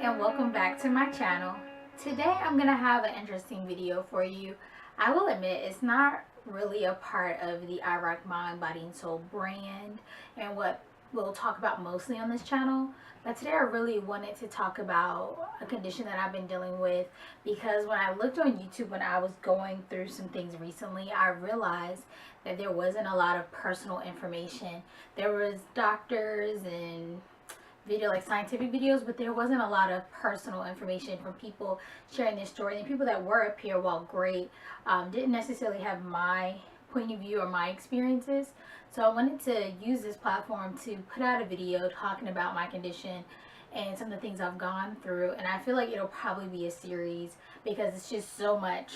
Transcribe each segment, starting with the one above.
and welcome back to my channel. Today I'm gonna have an interesting video for you. I will admit it's not really a part of the I Rock Mind, Body and Soul brand and what we'll talk about mostly on this channel, but today I really wanted to talk about a condition that I've been dealing with, because when I looked on YouTube when I was going through some things recently, I realized that there wasn't a lot of personal information. There was doctors and scientific videos, but there wasn't a lot of personal information from people sharing their story. And people that were up here, while great, didn't necessarily have my point of view or my experiences. So I wanted to use this platform to put out a video talking about my condition and some of the things I've gone through. And I feel like it'll probably be a series because it's just so much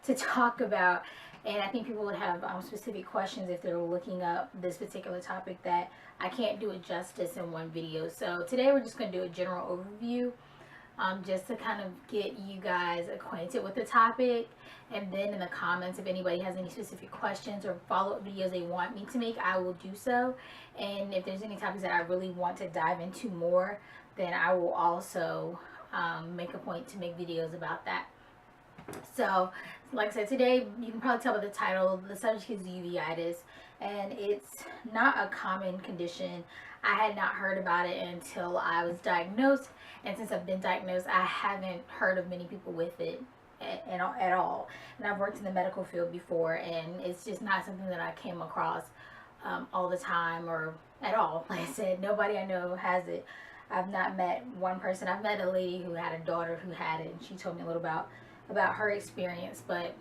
to talk about. And I think people would have specific questions if they're looking up this particular topic that I can't do it justice in one video. So today we're just going to do a general overview, just to kind of get you guys acquainted with the topic. And then in the comments, if anybody has any specific questions or follow-up videos they want me to make, I will do so. And if there's any topics that I really want to dive into more, then I will also make a point to make videos about that. So, like I said, today, you can probably tell by the title, the subject is uveitis, and it's not a common condition. I had not heard about it until I was diagnosed, and since I've been diagnosed, I haven't heard of many people with it at all. And I've worked in the medical field before, and it's just not something that I came across all the time or at all. Like I said, nobody I know has it. I've not met one person. I've met a lady who had a daughter who had it, and she told me a little about her experience, but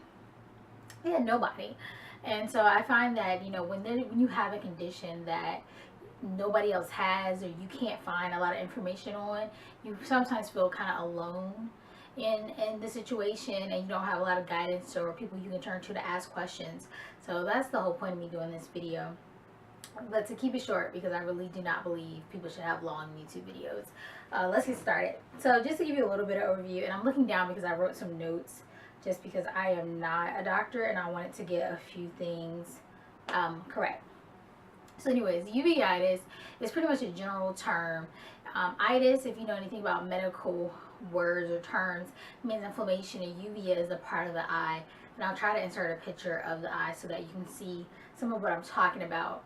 yeah, nobody. And so I find that, you know, when you have a condition that nobody else has, or you can't find a lot of information on, you sometimes feel kind of alone in the situation, and you don't have a lot of guidance or people you can turn to ask questions. So that's the whole point of me doing this video. But to keep it short, because I really do not believe people should have long YouTube videos, let's get started. So just to give you a little bit of overview, and I'm looking down because I wrote some notes just because I am not a doctor and I wanted to get a few things correct. So anyways, uveitis is pretty much a general term. Itis, if you know anything about medical words or terms, means inflammation, and uvea is a part of the eye. And I'll try to insert a picture of the eye so that you can see some of what I'm talking about.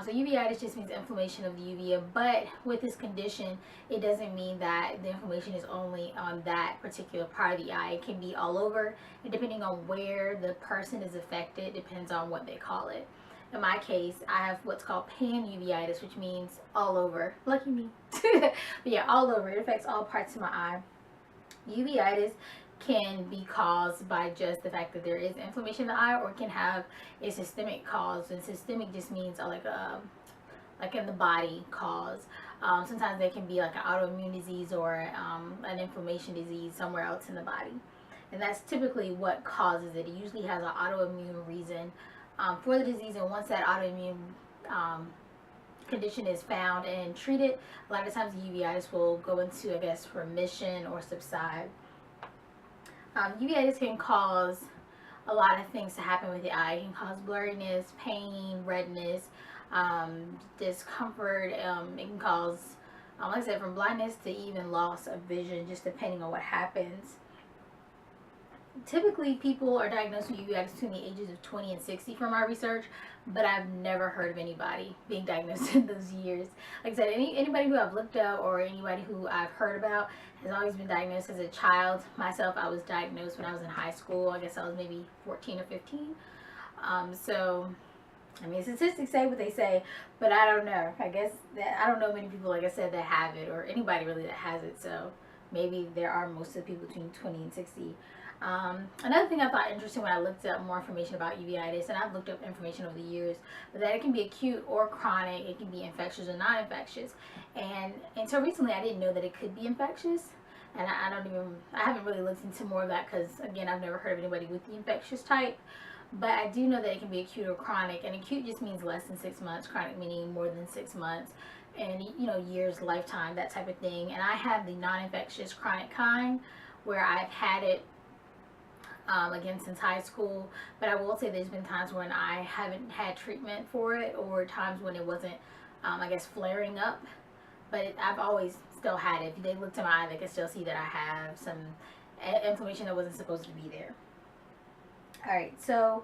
So uveitis just means inflammation of the uvea, but with this condition, it doesn't mean that the inflammation is only on that particular part of the eye. It can be all over, and depending on where the person is affected, depends on what they call it. In my case, I have what's called pan-uveitis, which means all over. Lucky me. But yeah, all over. It affects all parts of my eye. Uveitis can be caused by just the fact that there is inflammation in the eye, or it can have a systemic cause. And systemic just means like in the body cause. Sometimes they can be like an autoimmune disease or an inflammation disease somewhere else in the body, and that's typically what causes it. It usually has an autoimmune reason for the disease, and once that autoimmune condition is found and treated, a lot of times the uveitis will go into, I guess, remission or subside. Uveitis can cause a lot of things to happen with the eye. It can cause blurriness, pain, redness, discomfort. It can cause, like I said, from blindness to even loss of vision, just depending on what happens. Typically, people are diagnosed with uveitis between the ages of 20 and 60 from our research, but I've never heard of anybody being diagnosed in those years. Like I said, anybody who I've looked up or anybody who I've heard about has always been diagnosed as a child. Myself, I was diagnosed when I was in high school. I guess I was maybe 14 or 15. So, I mean, statistics say what they say, but I don't know. I guess that I don't know many people, like I said, that have it, or anybody really that has it. So maybe there are most of the people between 20 and 60. Another thing I thought interesting when I looked up more information about uveitis, and I've looked up information over the years, but that it can be acute or chronic. It can be infectious or non-infectious, and until recently I didn't know that it could be infectious, and I haven't really looked into more of that because, again, I've never heard of anybody with the infectious type. But I do know that it can be acute or chronic, and acute just means less than 6 months, chronic meaning more than 6 months, and, you know, years, lifetime, that type of thing. And I have the non-infectious chronic kind, where I've had it again, since high school. But I will say there's been times when I haven't had treatment for it, or times when it wasn't, I guess, flaring up. But I've always still had it. If they look to my eye, they can still see that I have some inflammation that wasn't supposed to be there. Alright, so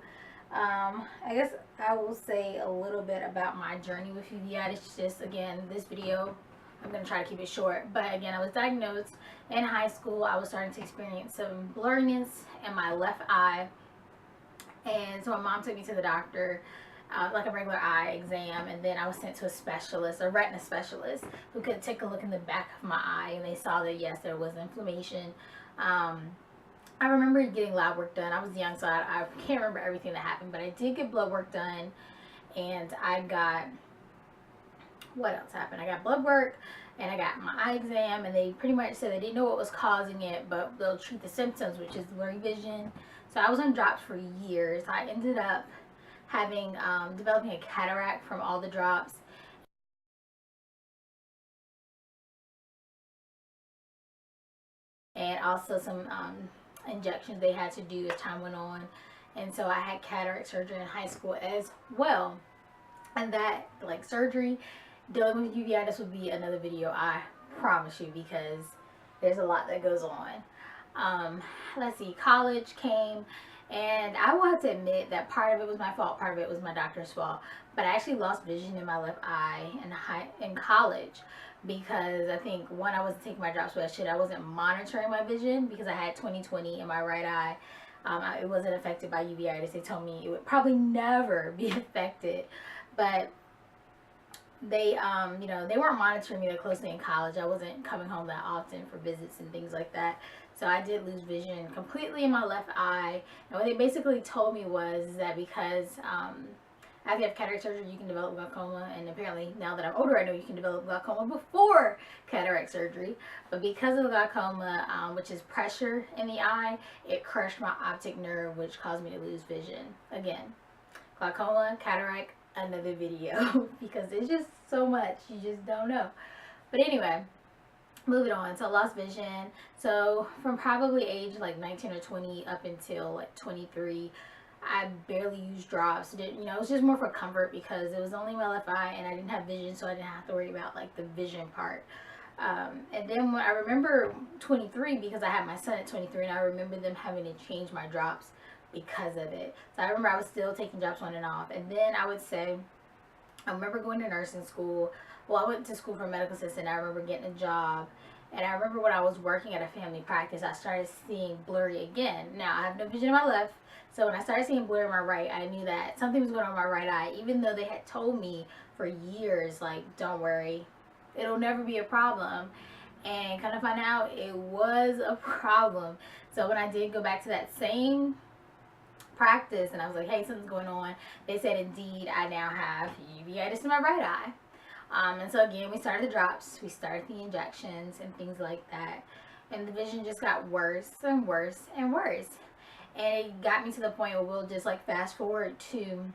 I guess I will say a little bit about my journey with uveitis. Just again, this video, I'm going to try to keep it short. But again, I was diagnosed in high school. I was starting to experience some blurriness in my left eye. And so my mom took me to the doctor, like a regular eye exam. And then I was sent to a specialist, a retina specialist, who could take a look in the back of my eye. And they saw that, yes, there was inflammation. I remember getting lab work done. I was young, so I can't remember everything that happened, but I did get blood work done, and I got, what else happened? I got blood work, and I got my eye exam, and they pretty much said they didn't know what was causing it, but they'll treat the symptoms, which is blurry vision. So I was on drops for years. I ended up having, developing a cataract from all the drops. And also some injections they had to do as time went on. And so I had cataract surgery in high school as well. And that, like, surgery, dealing with uveitis would be another video, I promise you, because there's a lot that goes on. Let's see, college came, and I will have to admit that part of it was my fault, part of it was my doctor's fault. But I actually lost vision in my left eye in college, because I think, one, I wasn't taking my drops but I should. I wasn't monitoring my vision because I had 20/20 in my right eye. It wasn't affected by uveitis. They told me it would probably never be affected, but they you know, they weren't monitoring me that closely in college. I wasn't coming home that often for visits and things like that, so I did lose vision completely in my left eye. And what they basically told me was that because after you have cataract surgery, you can develop glaucoma, and apparently now that I'm older, I know you can develop glaucoma before cataract surgery. But because of the glaucoma, which is pressure in the eye, it crushed my optic nerve, which caused me to lose vision. Again, glaucoma, cataract, another video, because there's just so much you just don't know. But anyway, moving on. So I lost vision. So from probably age like 19 or 20 up until like 23, I barely used drops. You know, it was just more for comfort because it was only my left eye and I didn't have vision, so I didn't have to worry about like the vision part. And then when I remember 23, because I had my son at 23, and I remember them having to change my drops because of it. So I remember I was still taking drops on and off. And then I would say, I remember going to nursing school. Well, I went to school for medical assistant. I remember getting a job. And I remember when I was working at a family practice, I started seeing blurry again. Now, I have no vision in my left. So when I started seeing blurry in my right, I knew that something was going on in my right eye. Even though they had told me for years, like, don't worry, it'll never be a problem. And kind of find out it was a problem. So when I did go back to that same practice and I was like, hey, something's going on, they said, indeed, I now have uveitis in my right eye. And so again, we started the drops, we started the injections and things like that, and the vision just got worse and worse and worse. And it got me to the point where we'll just like fast forward to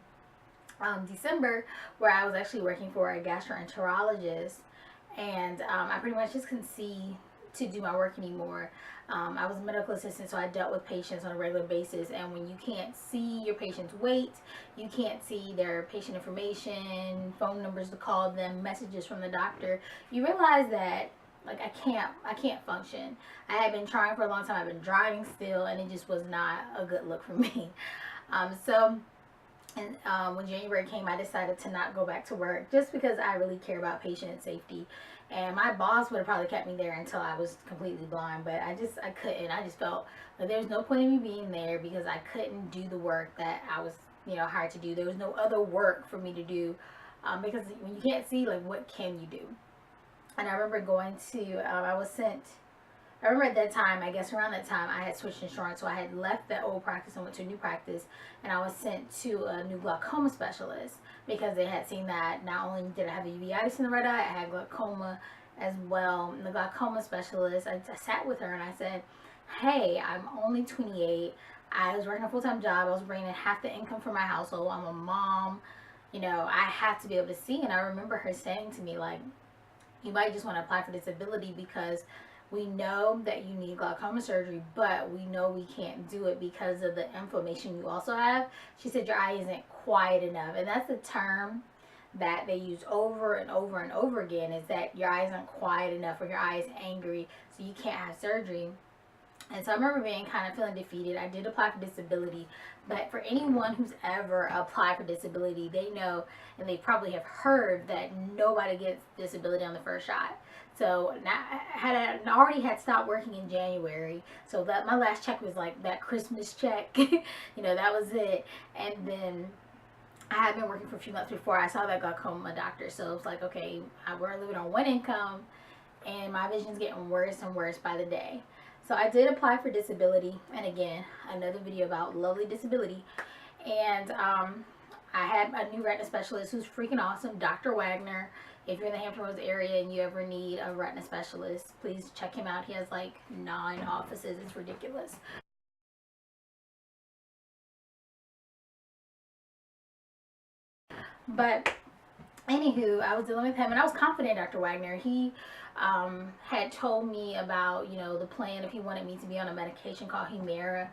December, where I was actually working for a gastroenterologist, and I pretty much just couldn't see to do my work anymore. I was a medical assistant, so I dealt with patients on a regular basis, and when you can't see your patient's weight, you can't see their patient information, phone numbers to call them, messages from the doctor, you realize that like I can't function. I had been trying for a long time. I've been driving still, and it just was not a good look for me. When January came, I decided to not go back to work just because I really care about patient safety. And my boss would have probably kept me there until I was completely blind, but I couldn't. I just felt like there was no point in me being there because I couldn't do the work that I was, you know, hired to do. There was no other work for me to do, because when you can't see, like, what can you do? And I remember going to, I remember at that time, I guess around that time, I had switched insurance, so I had left that old practice and went to a new practice, and I was sent to a new glaucoma specialist because they had seen that not only did I have uveitis in the right eye, I had glaucoma as well. And the glaucoma specialist, I sat with her and I said, hey, I'm only 28. I was working a full-time job. I was bringing in half the income for my household. I'm a mom. You know, I have to be able to see. And I remember her saying to me, like, you might just want to apply for disability because we know that you need glaucoma surgery, but we know we can't do it because of the inflammation you also have. She said your eye isn't quiet enough. And that's the term that they use over and over and over again, is that your eye isn't quiet enough or your eye is angry, so you can't have surgery. And so I remember being kind of feeling defeated. I did apply for disability, but for anyone who's ever applied for disability, they know, and they probably have heard, that nobody gets disability on the first shot. So I already had stopped working in January, so that my last check was like that Christmas check. That was it. And then I had been working for a few months before I saw that glaucoma doctor. So it was like, okay, we're living on one income, and my vision's getting worse and worse by the day. So I did apply for disability, and again, another video about lovely disability. And I had a new retina specialist who's freaking awesome, Dr. Wagner. If you're in the Hampton Roads area and you ever need a retina specialist, please check him out. He has like 9 offices. It's ridiculous. But anywho, I was dealing with him, and I was confident Dr. Wagner. He had told me about, the plan if he wanted me to be on a medication called Humira,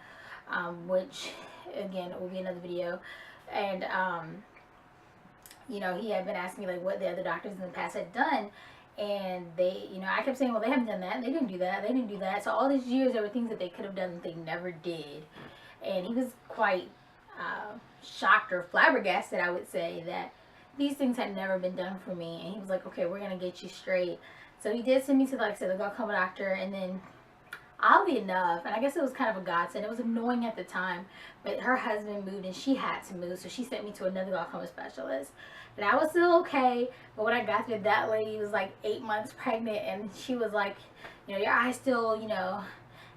which, again, will be another video. And, he had been asking me, like, what the other doctors in the past had done. And they, I kept saying, well, they haven't done that. They didn't do that. They didn't do that. So all these years, there were things that they could have done that they never did. And he was quite shocked or flabbergasted, I would say, that these things had never been done for me. And he was like, okay, we're going to get you straight. So he did send me to, like I said, the glaucoma doctor. And then, oddly enough, and I guess it was kind of a godsend, it was annoying at the time, but her husband moved and she had to move. So she sent me to another glaucoma specialist. And I was still okay. But when I got there, that lady was like 8 months pregnant. And she was like, your eye's still,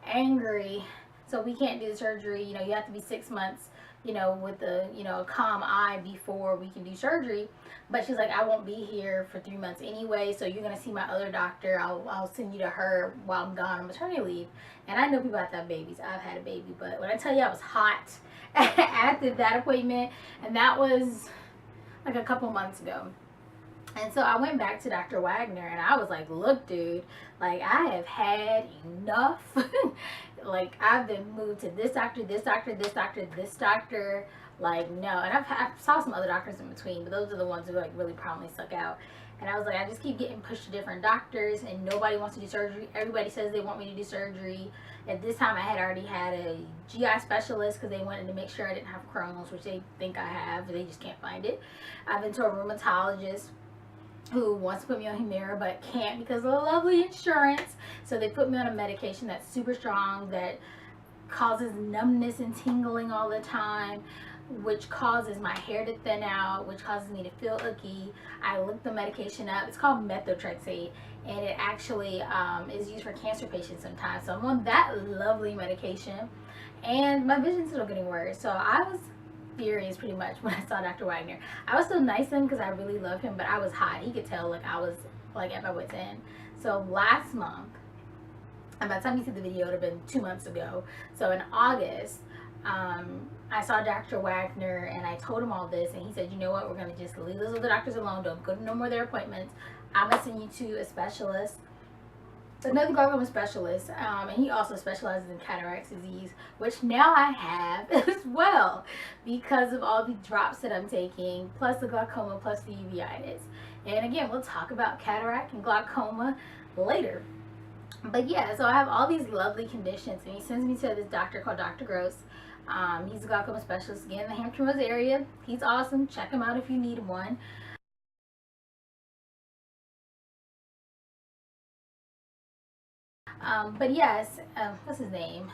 angry. So we can't do the surgery. You have to be 6 months, with a calm eye before we can do surgery. But she's like, I won't be here for 3 months anyway, so you're going to see my other doctor. I'll send you to her while I'm gone on maternity leave. And I know people have to have babies. I've had a baby. But when I tell you I was hot after that appointment, and that was like a couple months ago. And so I went back to Dr. Wagner, and I was like, look, dude, like, I have had enough. Like, I've been moved to this doctor, this doctor, this doctor, this doctor. Like, no. And I saw some other doctors in between, but those are the ones who, like, really prominently stuck out. And I was like, I just keep getting pushed to different doctors, and nobody wants to do surgery. Everybody says they want me to do surgery. At this time, I had already had a GI specialist because they wanted to make sure I didn't have Crohn's, which they think I have, but they just can't find it. I've been to a rheumatologist who wants to put me on Humira but can't because of the lovely insurance. So they put me on a medication that's super strong that causes numbness and tingling all the time, which causes my hair to thin out, which causes me to feel icky. I looked the medication up. It's called methotrexate, and it actually is used for cancer patients sometimes. So I'm on that lovely medication, and my vision's still getting worse. So I was furious pretty much when I saw Dr. Wagner. I was still nice to him because I really love him, but I was hot. He could tell, like, I was like at my wit's end. So last month, and by the time you see the video, it would have been 2 months ago. So in August, I saw Dr. Wagner, and I told him all this, and he said, you know what, we're going to just leave those other doctors alone. Don't go to no more of their appointments. I'm going to send you to a specialist, another glaucoma specialist, and he also specializes in cataract disease, which now I have as well because of all the drops that I'm taking, plus the glaucoma, plus the uveitis. And again, we'll talk about cataract and glaucoma later. But yeah, so I have all these lovely conditions, and he sends me to this doctor called Dr. Gross. He's a glaucoma specialist, again, in the Hampton Roads area. He's awesome. Check him out if you need one. But yes, what's his name?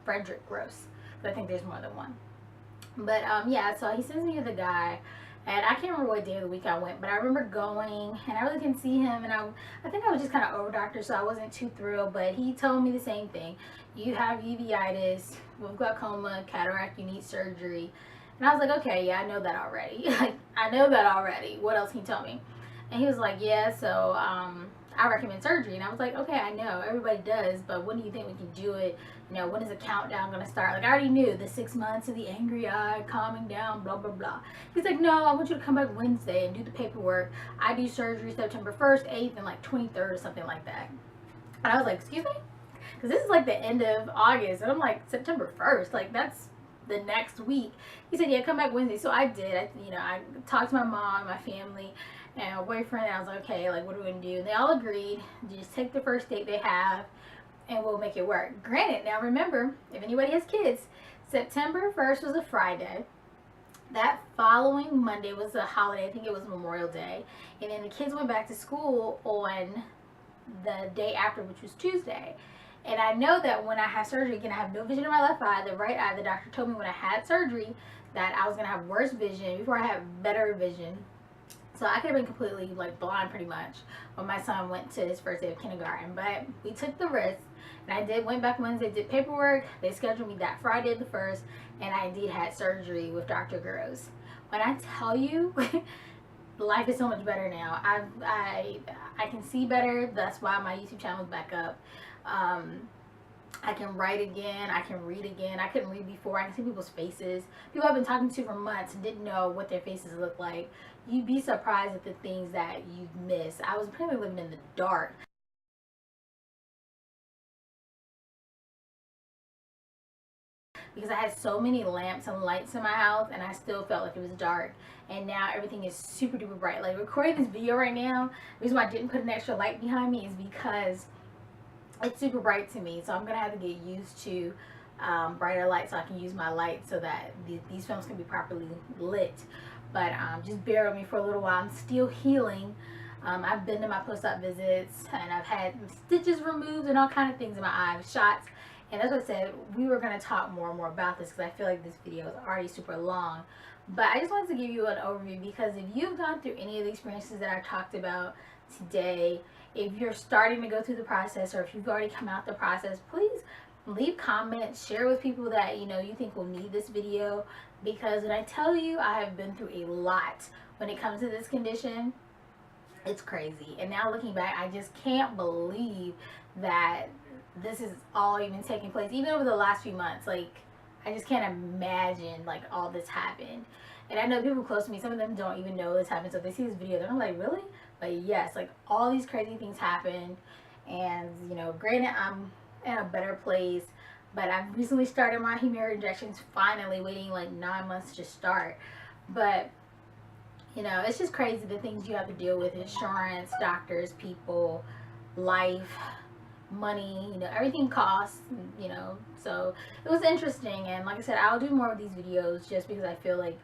Frederick Gross. But I think there's more than one. But yeah, so he sends me to the guy, and I can't remember what day of the week I went, but I remember going, and I really didn't see him, and I think I was just kind of over doctor, so I wasn't too thrilled. But he told me the same thing: you have uveitis with glaucoma, cataract, you need surgery. And I was like, okay, yeah, I know that already. Like, I know that already. What else can you tell me? And he was like, yeah, so I recommend surgery. And I was like, okay, I know, everybody does, but when do you think we can do it? When is the countdown going to start? Like, I already knew the 6 months of the angry eye, calming down, blah, blah, blah. He's like, no, I want you to come back Wednesday and do the paperwork. I do surgery September 1st, 8th, and like 23rd or something like that. And I was like, excuse me? Because this is like the end of August. And I'm like, September 1st. Like, that's the next week. He said, yeah, come back Wednesday. So I did. I talked to my mom, my family, and my boyfriend. And I was like, okay, like, what are we going to do? And they all agreed. Just take the first date they have, and we'll make it work. Granted, now remember, if anybody has kids, September 1st was a Friday. That following Monday was a holiday. I think it was Memorial Day. And then the kids went back to school on the day after, which was Tuesday. And I know that when I have surgery, again, I have no vision in my left eye. The right eye, the doctor told me when I had surgery that I was going to have worse vision before I had better vision. So I could have been completely like blind pretty much when my son went to his first day of kindergarten. But we took the risk. And I went back Wednesday, did paperwork. They scheduled me that Friday the 1st. And I indeed had surgery with Dr. Gross. When I tell you, life is so much better now. I can see better. That's why my YouTube channel is back up. I can write again. I can read again. I couldn't read before. I can see people's faces. People I've been talking to for months and didn't know what their faces look like. You'd be surprised at the things that you miss. I was apparently living in the dark. Because I had so many lamps and lights in my house and I still felt like it was dark. And now everything is super duper bright. Like recording this video right now, the reason why I didn't put an extra light behind me is because it's super bright to me. So I'm going to have to get used to brighter light so I can use my light so that these films can be properly lit. But just bear with me for a little while. I'm still healing. I've been to my post-op visits and I've had stitches removed and all kind of things in my eyes, shots. And as I said, we were going to talk more and more about this because I feel like this video is already super long. But I just wanted to give you an overview because if you've gone through any of the experiences that I've talked about today, if you're starting to go through the process or if you've already come out the process, please leave comments, share with people that you think will need this video, because when I tell you I have been through a lot when it comes to this condition, it's crazy. And now looking back, I just can't believe that this is all even taking place, even over the last few months. Like, I just can't imagine like all this happened. And I know people close to me, some of them don't even know this happened, so if they see this video, they're like, really? But yes, like all these crazy things happened. And granted, I'm in a better place, but I've recently started my Humira injections, finally, waiting like 9 months to start. But it's just crazy the things you have to deal with: insurance, doctors, people, life, money, everything costs, so it was interesting. And like I said, I'll do more of these videos just because I feel like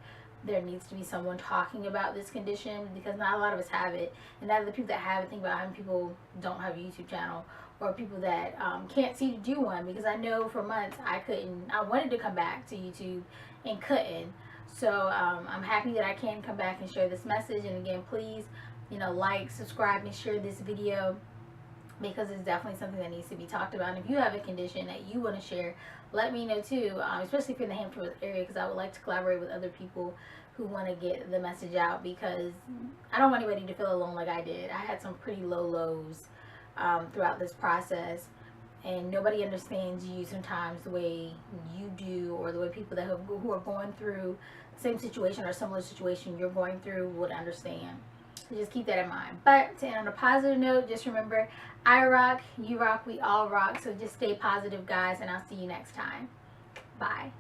there needs to be someone talking about this condition, because not a lot of us have it. And now the people that have it, think about how many people don't have a YouTube channel, or people that can't seem to do one, because I know for months I wanted to come back to YouTube and couldn't. So I'm happy that I can come back and share this message. And again, please like, subscribe, and share this video, because it's definitely something that needs to be talked about. And if you have a condition that you want to share, let me know too, especially if you're in the Hampton area, because I would like to collaborate with other people who want to get the message out, because I don't want anybody to feel alone like I did. I had some pretty low lows throughout this process, and nobody understands you sometimes the way you do, or the way people who are going through the same situation or similar situation you're going through would understand. So just keep that in mind. But to end on a positive note, just remember, I rock, you rock, we all rock. So just stay positive, guys, and I'll see you next time. Bye.